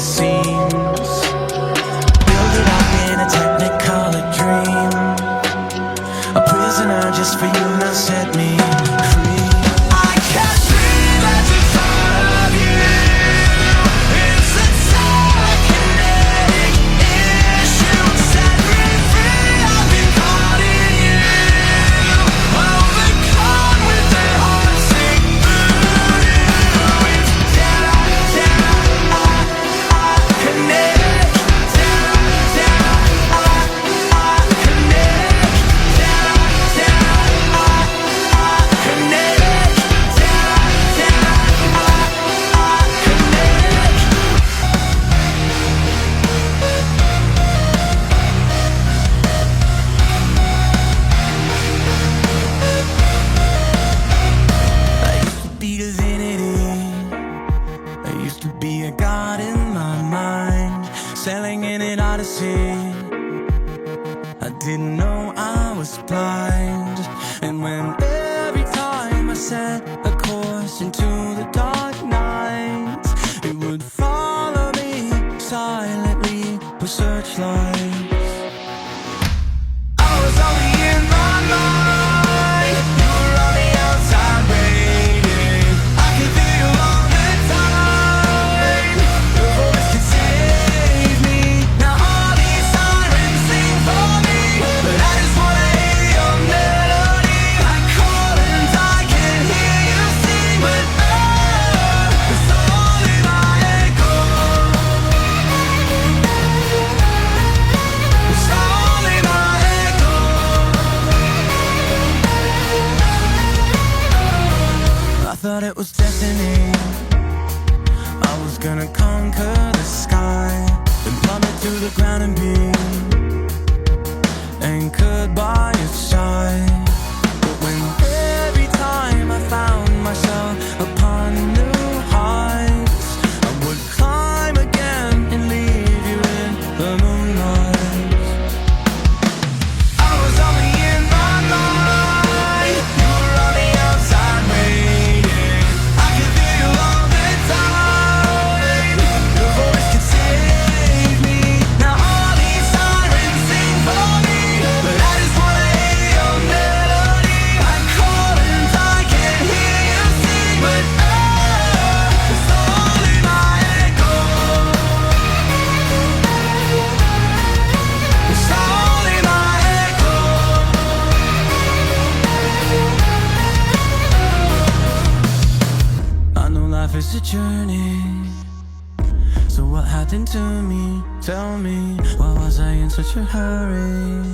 it seems. Build it up in a technicolor dream. A prisoner just for you, now set me free. I can't breathe at the thought of you. It's a telekinetic issue. Set me free, I've been caught in you. Overcome with the heartsick voodoo. It's down, I connect. Down, I connect. Down, I connect. Down, I connect. I used to be divinity. I used to be a god in my mind, sailing in an odyssey. I didn't know I was blind. And when every time I set a course into the dark night, it would follow me silently with searchlights. I was only in my mind. You were on the outside waiting. I could feel you all the time. Your voice could save me. Now all these sirens sing for me, but I just wanna hear your melody. I call and I can hear you sing, but it's only my echo. It's only my echo. I thought it was destiny. I was gonna conquer the sky and plummet to the ground and be anchored by its side. But when every time I found myself upon new heights, I would climb again and leave you in the moonlight. I was only in my mind. You were on the outside waiting. I could feel you all the time. Your voice could save me. Now all these sirens sing for me, but I just wanna hear your melody. I call and I can hear you sing, but it's only my echo. It's only my echo. I know life is a journey. So what happened to me? Tell me, why was I in such a hurry?